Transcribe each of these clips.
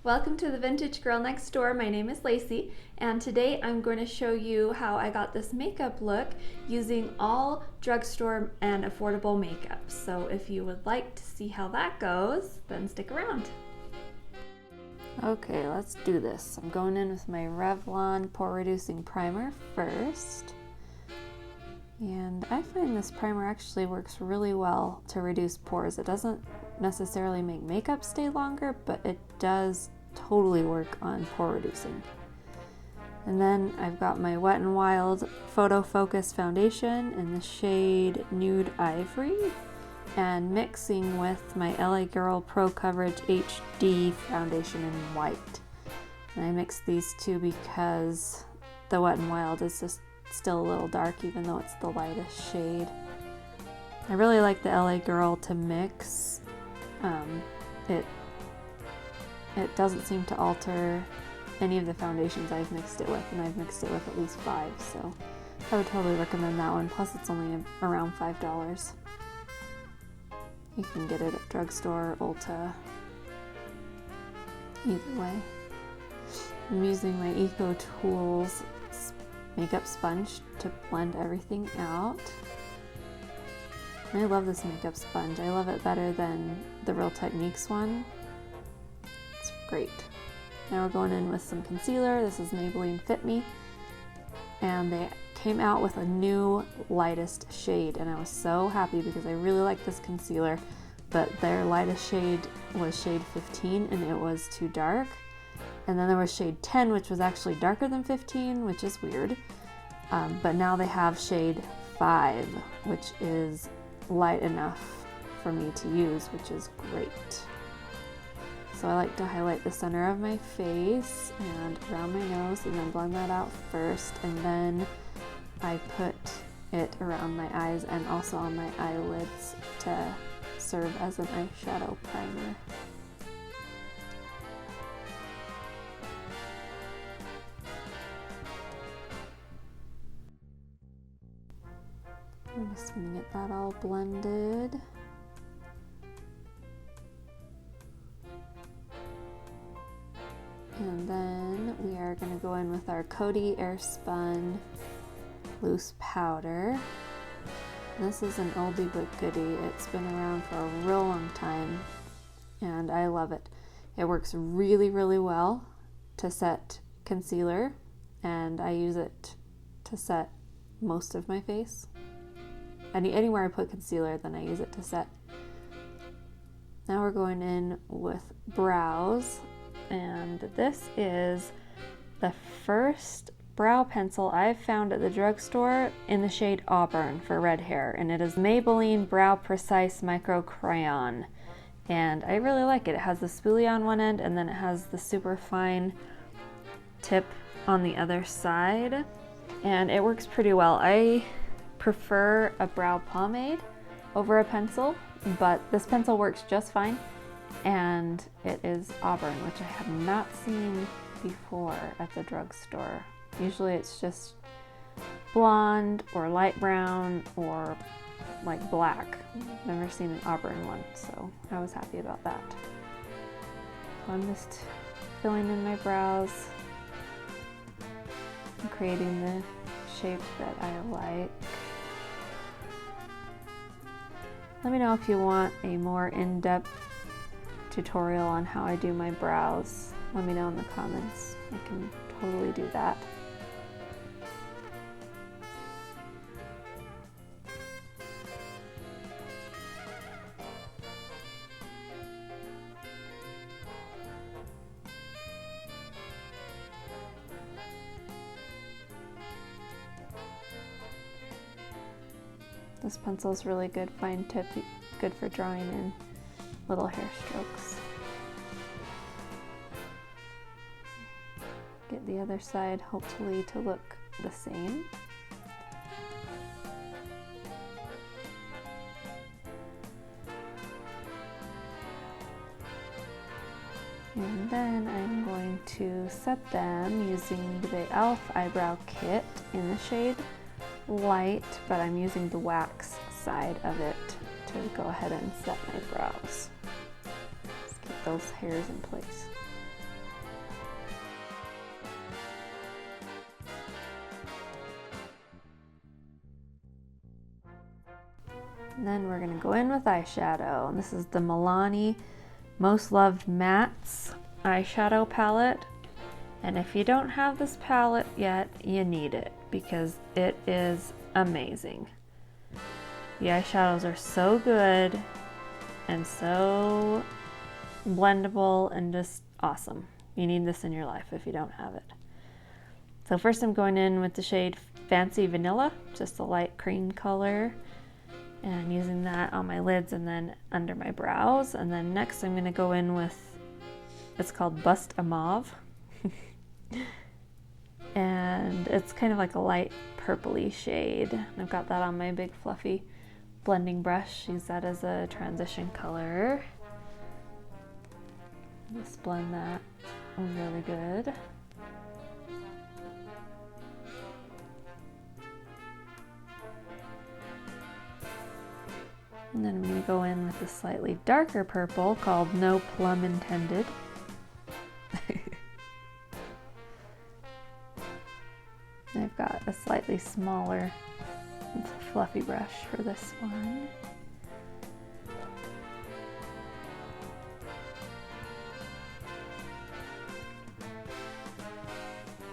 Welcome to the Vintage Girl Next Door. My name is Lacey, and today I'm going to show you how I got this makeup look using all drugstore and affordable makeup. So if you would like to see how that goes, then stick around. Okay, let's do this. I'm going in with my Revlon Pore Reducing Primer first. And I find this primer actually works really well to reduce pores. It doesn't necessarily make makeup stay longer, but it does totally work on pore reducing. And then I've got my Wet n Wild Photo Focus Foundation in the shade Nude Ivory, and mixing with my LA Girl Pro Coverage HD Foundation in white. And I mix these two because the Wet n Wild is just still a little dark even though it's the lightest shade. I really like the LA Girl to mix. It doesn't seem to alter any of the foundations I've mixed it with, and I've mixed it with at least 5, so I would totally recommend that one. Plus it's only around $5. You can get it at drugstore, Ulta, either way. I'm using my Eco Tools makeup sponge to blend everything out. I love this makeup sponge. I love it better than the Real Techniques one. It's great. Now we're going in with some concealer. This is Maybelline Fit Me. And they came out with a new lightest shade, and I was so happy because I really like this concealer, but their lightest shade was shade 15 and it was too dark. And then there was shade 10, which was actually darker than 15, which is weird. But now they have shade 5, which is light enough for me to use, which is great. So I like to highlight the center of my face and around my nose, and then blend that out first, and then I put it around my eyes and also on my eyelids to serve as an eyeshadow primer. I'm just going to get that all blended. And then we are going to go in with our Coty Airspun Loose Powder. This is an oldie but goodie. It's been around for a real long time and I love it. It works really, really well to set concealer, and I use it to set most of my face. Anywhere I put concealer, then I use it to set. Now we're going in with brows, and this is the first brow pencil I've found at the drugstore in the shade Auburn for red hair, and it is Maybelline Brow Precise Micro Crayon, and I really like it. It has the spoolie on one end, and then it has the super fine tip on the other side, and it works pretty well. I prefer a brow pomade over a pencil, but this pencil works just fine, and it is Auburn, which I have not seen before at the drugstore. Usually it's just blonde or light brown or like black. Never seen an Auburn one, so I was happy about that. So I'm just filling in my brows and creating the shape that I like. Let me know if you want a more in-depth tutorial on how I do my brows. Let me know in the comments. I can totally do that. This pencil is really good, fine tip, good for drawing in little hair strokes. Get the other side hopefully to look the same. And then I'm going to set them using the e.l.f. eyebrow kit in the shade Light, but I'm using the wax side of it to go ahead and set my brows. Just keep those hairs in place. And then we're going to go in with eyeshadow. And this is the Milani Most Loved Mattes eyeshadow palette. And if you don't have this palette yet, you need it because it is amazing. The eyeshadows are so good and so blendable and just awesome. You need this in your life if you don't have it. So first I'm going in with the shade Fancy Vanilla, just a light cream color. And I'm using that on my lids and then under my brows. And then next I'm going to go in with, it's called Bust a Mauve. And it's kind of like a light purpley shade. I've got that on my big fluffy blending brush. Use that as a transition color. Just blend that really good. And then I'm going to go in with a slightly darker purple called No Plum Intended. I've got a slightly smaller fluffy brush for this one.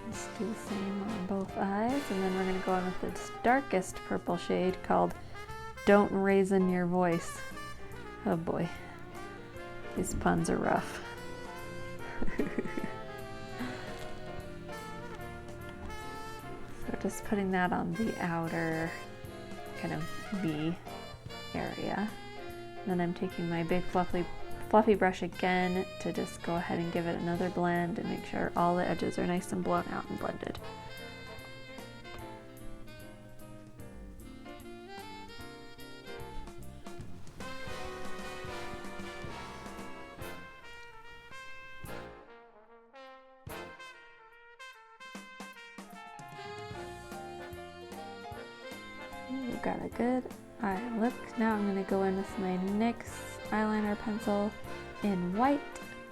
Let's do the same on both eyes, and then we're going to go in with this darkest purple shade called Don't Raisin Your Voice. Oh boy, these puns are rough. So just putting that on the outer kind of V area. And then I'm taking my big fluffy brush again to just go ahead and give it another blend and make sure all the edges are nice and blown out and blended. We've got a good eye look. Now I'm going to go in with my NYX eyeliner pencil in white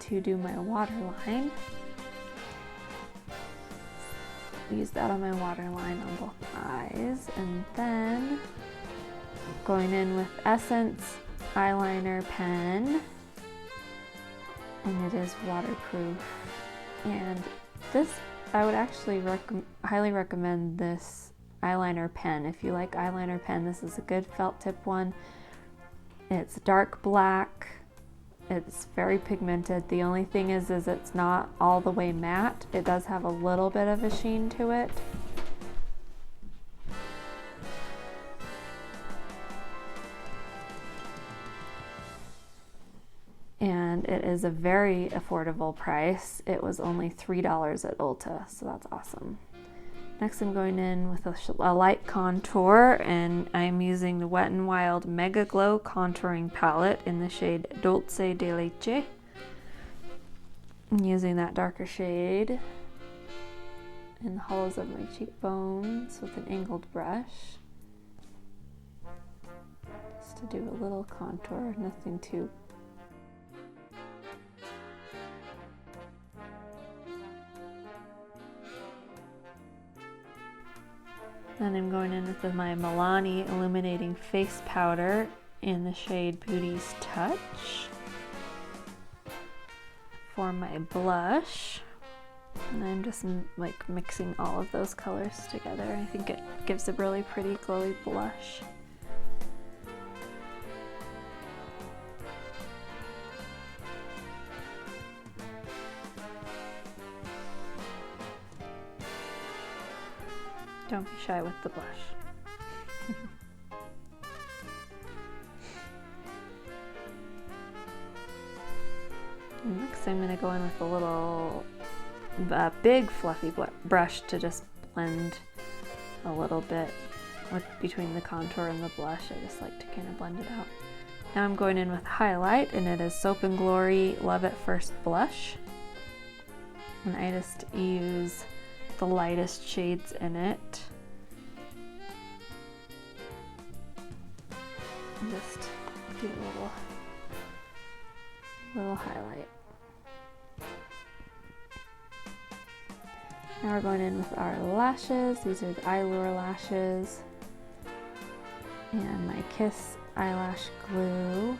to do my waterline. Use that on my waterline on both eyes, and then going in with Essence eyeliner pen, and it is waterproof. And this, I would actually highly recommend this eyeliner pen. If you like eyeliner pen, this is a good felt tip one. It's dark black. It's very pigmented. The only thing is it's not all the way matte. It does have a little bit of a sheen to it. And it is a very affordable price. It was only $3 at Ulta, so that's awesome. Next I'm going in with a light contour, and I'm using the Wet n Wild Mega Glow Contouring Palette in the shade Dulce de Leche. I'm using that darker shade in the hollows of my cheekbones with an angled brush. Just to do a little contour, nothing too Then I'm going in with my Milani Illuminating Face Powder in the shade Beauty's Touch for my blush. And I'm just like mixing all of those colors together. I think it gives a really pretty glowy blush. Don't be shy with the blush. Next I'm going to go in with a little big fluffy brush to just blend a little bit between the contour and the blush. I just like to kind of blend it out. Now I'm going in with highlight, and it is Soap & Glory Love at First Blush. And I just use the lightest shades in it. And just do a little highlight. Now we're going in with our lashes. These are the Eyelure lashes. And my Kiss eyelash glue.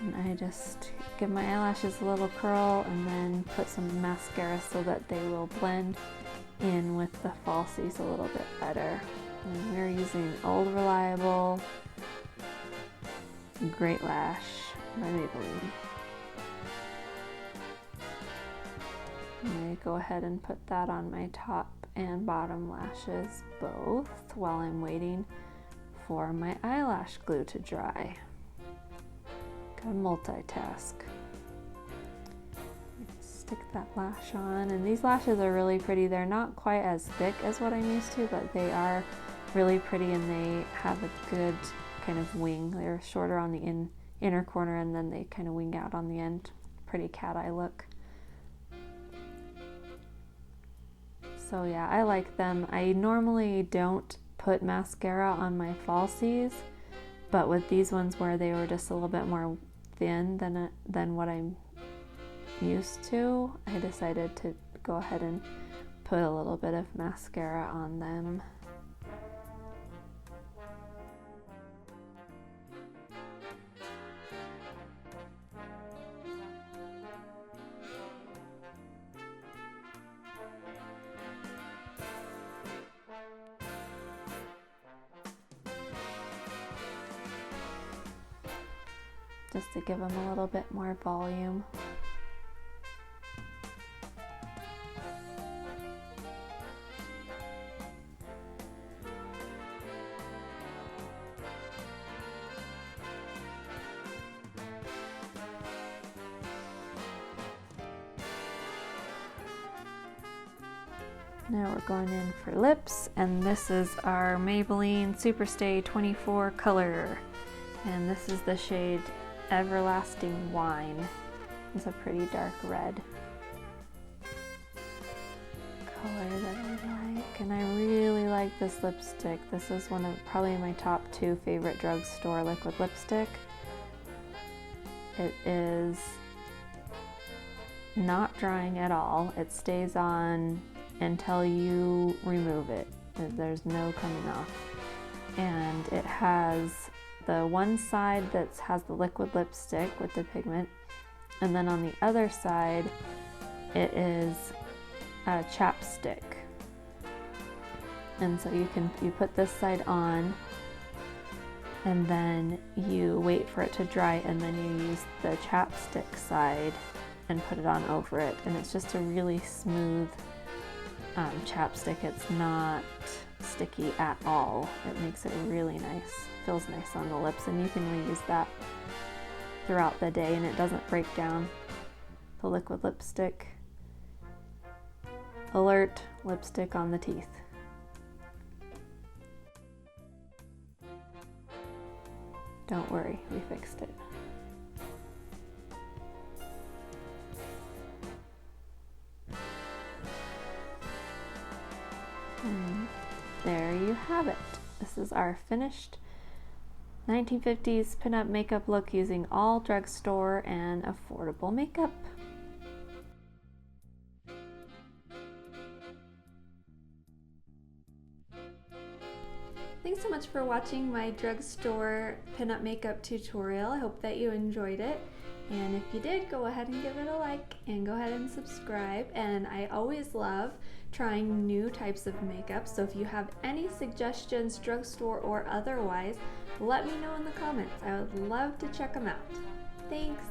And I just give my eyelashes a little curl and then put some mascara so that they will blend in with the falsies a little bit better. And we're using Old Reliable Great Lash by Maybelline. I go ahead and put that on my top and bottom lashes both while I'm waiting for my eyelash glue to dry. Gotta multitask. Stick that lash on, and these lashes are really pretty. They're not quite as thick as what I'm used to, but they are really pretty, and they have a good kind of wing. They're shorter on the inner corner, and then they kind of wing out on the end. Pretty cat eye look. So yeah, I like them. I normally don't put mascara on my falsies, but with these ones where they were just a little bit more thin than what I'm used to, I decided to go ahead and put a little bit of mascara on them. Just to give them a little bit more volume. Now we're going in for lips, and this is our Maybelline Superstay 24 color, and this is the shade Everlasting Wine. It's a pretty dark red color that I like, and I really like this lipstick. This is one of probably my top 2 favorite drugstore liquid lipstick. It is not drying at all. It stays on until you remove it. There's no coming off. And it has the one side that has the liquid lipstick with the pigment, and then on the other side it is a chapstick. And so you put this side on, and then you wait for it to dry, and then you use the chapstick side and put it on over it, and it's just a really smooth chapstick. It's not sticky at all. It makes it really nice. Feels nice on the lips, and you can reuse that throughout the day, and it doesn't break down. The liquid lipstick. Alert, lipstick on the teeth. Don't worry, we fixed it. And there you have it. This is our finished 1950s pinup makeup look using all drugstore and affordable makeup. Thanks so much for watching my drugstore pinup makeup tutorial. I hope that you enjoyed it. And if you did, go ahead and give it a like and go ahead and subscribe. And I always love trying new types of makeup. So if you have any suggestions, drugstore or otherwise, let me know in the comments. I would love to check them out. Thanks.